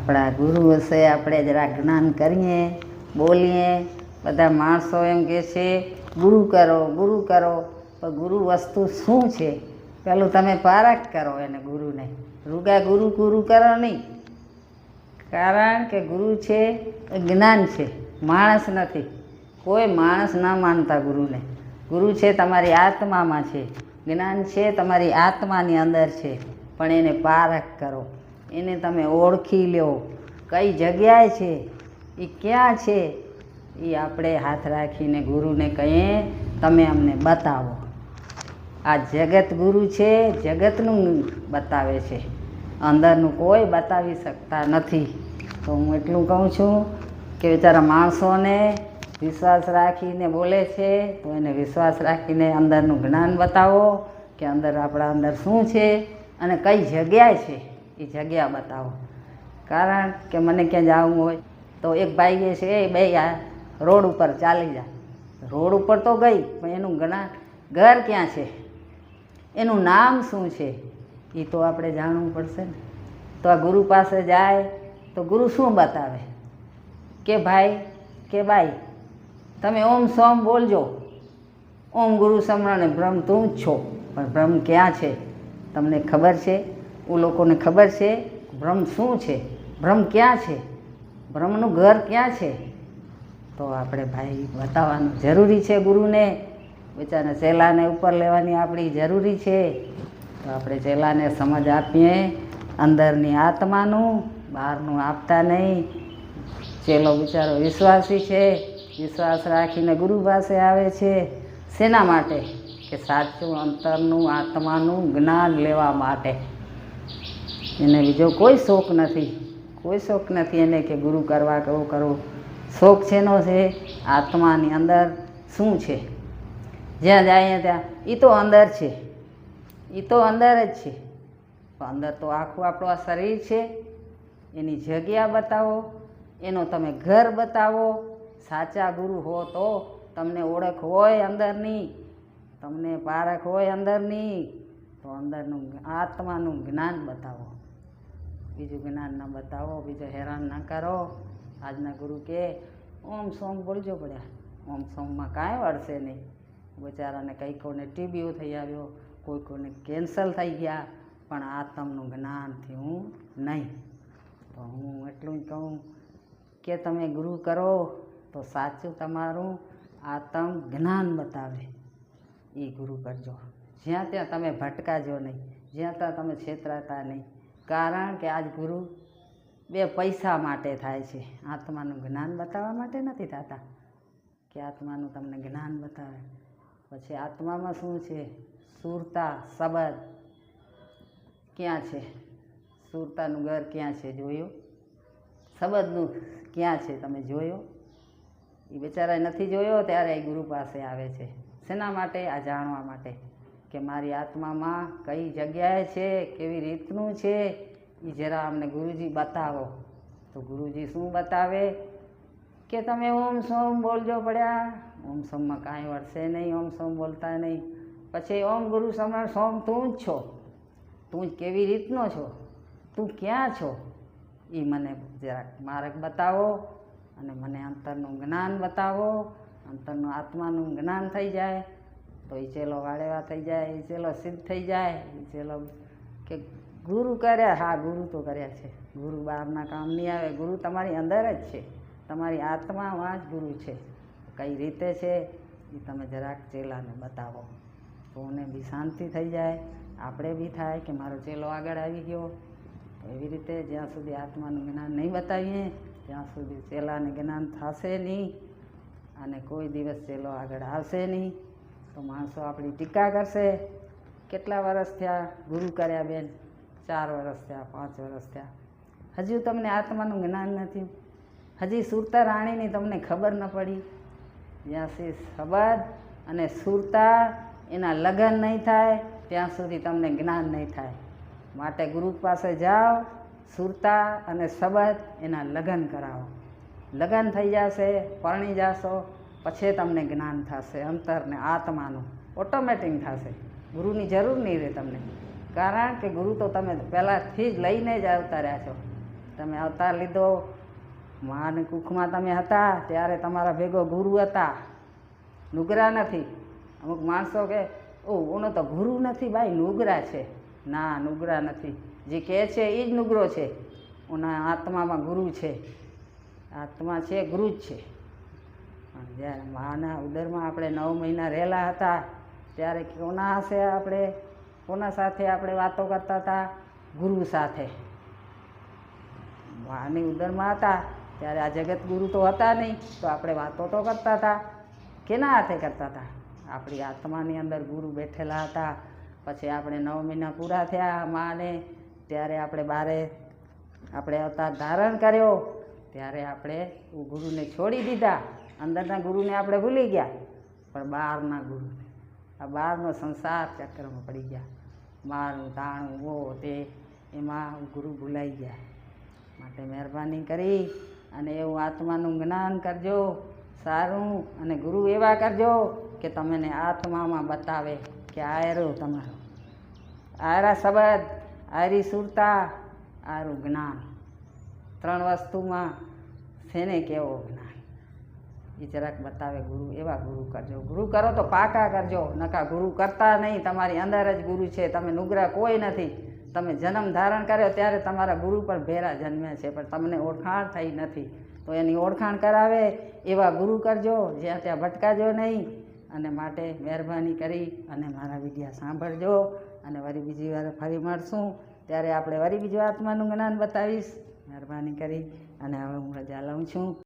આપણા ગુરુ હશે આપણે જરા જ્ઞાન કરીએ, બોલીએ. બધા માણસો એમ કહે છે ગુરુ કરો ગુરુ કરો, પણ ગુરુ વસ્તુ શું છે પેલું તમે પારખ કરો એને ગુરુને. રૂગા ગુરુ ગુરુ કરો નહીં, કારણ કે ગુરુ છે એ જ્ઞાન છે, માણસ નથી. કોઈ માણસ ના માનતા ગુરુને. ગુરુ છે તમારી આત્મામાં છે, જ્ઞાન છે તમારી આત્માની અંદર છે, પણ એને પારખ કરો, એને તમે ઓળખી લો. કઈ જગ્યાએ છે એ ક્યાં છે એ આપણે હાથ રાખીને ગુરુને કહીએ તમે અમને બતાવો. આ જગત ગુરુ છે, જગતનું બતાવે છે, અંદરનું કોઈ બતાવી શકતા નથી. તો હું એટલું કહું છું કે બિચારા માણસોને વિશ્વાસ રાખીને બોલે છે તો એને વિશ્વાસ રાખીને અંદરનું જ્ઞાન બતાવો કે અંદર આપણા અંદર શું છે અને કઈ જગ્યાએ છે એ જગ્યા બતાવો. કારણ કે મને ક્યાં જવું હોય તો એક ભાઈએ છે એ બે આ રોડ ઉપર ચાલી જાય. રોડ ઉપર તો ગઈ, પણ એનું ઘર ક્યાં છે, એનું નામ શું છે એ તો આપણે જાણવું પડશે ને. તો આ ગુરુ પાસે જાય તો ગુરુ શું બતાવે કે ભાઈ કે બાઈ તમે ઓમ સોમ બોલજો. ઓમ ગુરુ સમરણે બ્રહ્મ તું જ છો, પણ બ્રહ્મ ક્યાં છે તમને ખબર છે? એ લોકોને ખબર છે બ્રહ્મ શું છે, બ્રહ્મ ક્યાં છે, બ્રહ્મનું ઘર ક્યાં છે? તો આપણે ભાઈ બતાવવાનું જરૂરી છે ગુરુને. બિચારા ચેલાને ઉપર લેવાની આપણી જરૂરી છે. તો આપણે ચેલાને સમજ આપીએ અંદરની આત્માનું, બહારનું આપતા નહીં. ચેલો બિચારો વિશ્વાસી છે, વિશ્વાસ રાખીને ગુરુ પાસે આવે છે. શેના માટે? કે સાચું અંતરનું આત્માનું જ્ઞાન લેવા માટે. એને બીજો કોઈ શોખ નથી, કોઈ શોખ નથી એને કે ગુરુ કરવા કેવું કરવું. શોખ શેનો છે? આત્માની અંદર શું છે. જ્યાં જાય ત્યાં એ તો અંદર છે, એ તો અંદર જ છે. અંદર તો આખું આપણું આ શરીર છે, એની જગ્યા બતાવો, એનો તમે ઘર બતાવો. સાચા ગુરુ હો તો તમને ઓળખ હોય અંદરની, તમને પારખ હોય અંદરની, તો અંદરનું આત્માનું જ્ઞાન બતાવો. બીજું જ્ઞાન ન બતાવો, બીજો હેરાન ના કરો. આજના ગુરુ કે ઓમ સોમ બોલજો પડ્યા. ઓમ સોમમાં કાંઈ વળશે નહીં. બિચારાને કંઈ કોઈને ટીબી થઈ આવ્યો, કોઈ કોઈને કેન્સલ થઈ ગયા, પણ આત્મનું જ્ઞાન થયું નહીં. તો હું એટલું જ કહું કે તમે ગુરુ કરો તો સાચું તમારું આત્મ જ્ઞાન બતાવે એ ગુરુ કરજો. જ્યાં ત્યાં તમે ભટકાજો નહીં, જ્યાં ત્યાં તમે છેતરાતા નહીં. કારણ કે આજ ગુરુ બે પૈસા માટે થાય છે, આત્માનું જ્ઞાન બતાવવા માટે નથી થતા. કે આત્માનું તમને જ્ઞાન બતાવે. પછી આત્મામાં શું છે? સુરતા શબ્દ ક્યાં છે? સુરતાનું ઘર ક્યાં છે જોયું? શબ્દનું ક્યાં છે તમે જોયો? એ બિચારાએ નથી જોયો ત્યારે એ ગુરુ પાસે આવે છે. શેના માટે? આ જાણવા માટે કે મારી આત્મામાં કઈ જગ્યાએ છે, કેવી રીતનું છે, એ જરા અમને ગુરુજી બતાવો. તો ગુરુજી શું બતાવે કે તમે ઓમ સોમ બોલજો પડ્યા. ઓમ સોમમાં કાંઈ વળશે નહીં, ઓમ સોમ બોલતા નહીં. પછી ઓમ ગુરુ સમરણ સોમ તું જ છો, તું જ કેવી રીતનો છો, તું ક્યાં છો એ મને જરાક માર્ગ બતાવો અને મને અંતરનું જ્ઞાન બતાવો. અંતરનું આત્માનું જ્ઞાન થઈ જાય તો એ ચેલો વાળેવા થઈ જાય, એ ચેલો સિદ્ધ થઈ જાય. એ ચેલો કે ગુરુ કર્યા, હા ગુરુ તો કર્યા છે. ગુરુ બહારના કામ નહીં આવે, ગુરુ તમારી અંદર જ છે, તમારી આત્મામાં જ ગુરુ છે. કઈ રીતે છે એ તમે જરાક ચેલાને બતાવો તો એને બી શાંતિ થઈ જાય, આપણે બી થાય કે મારો ચેલો આગળ આવી ગયો. તો એવી રીતે જ્યાં સુધી આત્માનું જ્ઞાન નહીં બતાવીએ ત્યાં સુધી ચેલાને જ્ઞાન થશે નહીં અને કોઈ દિવસ ચેલો આગળ આવશે નહીં. તો માણસો આપણી ટીકા કરશે. કેટલા વર્ષ થયા ગુરુ કર્યા બેન? 4 વર્ષ થયા, 5 વર્ષ થયા, હજુ તમને આત્માનું જ્ઞાન નથી. હજી સુરતા રાણીની તમને ખબર ન પડી. જ્યાં સુધી શબ્દ અને સુરતા એના લગ્ન નહીં થાય ત્યાં સુધી તમને જ્ઞાન નહીં થાય. માટે ગુરુ પાસે જાઓ, સુરતા અને શબ્દ એના લગ્ન કરાવો. લગ્ન થઈ જશે, પરણી જશો, પછી તમને જ્ઞાન થશે અંતરને આત્માનું. ઓટોમેટિક થશે, ગુરુની જરૂર નહીં રહે તમને. કારણ કે ગુરુ તો તમે પહેલાંથી જ લઈને જ આવતા રહ્યા છો. તમે અવતાર લીધો, માની કુખમાં તમે હતા ત્યારે તમારા ભેગો ગુરુ હતા, નુગરા નથી. અમુક માણસો કે ઓનો તો ગુરુ નથી ભાઈ, નુગરા છે. ના, નુગરા નથી. જે કહે છે એ જ નુગરો છે. ઓના આત્મામાં ગુરુ છે, આત્મા છે, ગુરુ જ છે. જ્યારે માના ઉદરમાં આપણે 9 મહિના રહેલા હતા ત્યારે કોના સાથે આપણે વાતો કરતા હતા? ગુરુ સાથે. માની ઉદરમાં હતા ત્યારે આ જગત ગુરુ તો હતા નહીં, તો આપણે વાતો તો કરતા હતા. કેના હાથે કરતા હતા? આપણી આત્માની અંદર ગુરુ બેઠેલા હતા. પછી આપણે 9 મહિના પૂરા થયા માને, ત્યારે આપણે અવતાર ધારણ કર્યો, ત્યારે આપણે ગુરુને છોડી દીધા. અંદરના ગુરુને આપણે ભૂલી ગયા, પણ બહારના ગુરુને, આ બહારનો સંસાર ચક્રમાં પડી ગયા. મારું તાણું વો તે એમાં ગુરુ ભૂલાઈ ગયા. માટે મહેરબાની કરી અને એવું આત્માનું જ્ઞાન કરજો સારું, અને ગુરુ એવા કરજો કે તમને આત્મામાં બતાવે કે આયરો તમારો, આયરા શબ્દ, આયરી સુરતા, આયરું જ્ઞાન. 3 વસ્તુમાં શેને કેવો જ્ઞાન એ જરાક બતાવે ગુરુ. એવા ગુરુ કરજો. ગુરુ કરો તો પાકા કરજો, નકા ગુરુ કરતા નહીં. તમારી અંદર જ ગુરુ છે, તમે નુગરા કોઈ નથી. તમે જન્મ ધારણ કર્યો ત્યારે તમારા ગુરુ પણ ભેરા જન્મ્યા છે, પણ તમને ઓળખાણ થઈ નથી. તો એની ઓળખાણ કરાવે એવા ગુરુ કરજો, જ્યાં ત્યાં ભટકાજો નહીં. અને માટે મહેરબાની કરી અને મારા વિડીયા સાંભળજો. અને વળી બીજી વાર ફરી મળશું ત્યારે આપણે વળી બીજું આત્માનું જ્ઞાન બતાવીશ. મહેરબાની કરી અને હવે હું રજા લઉં છું.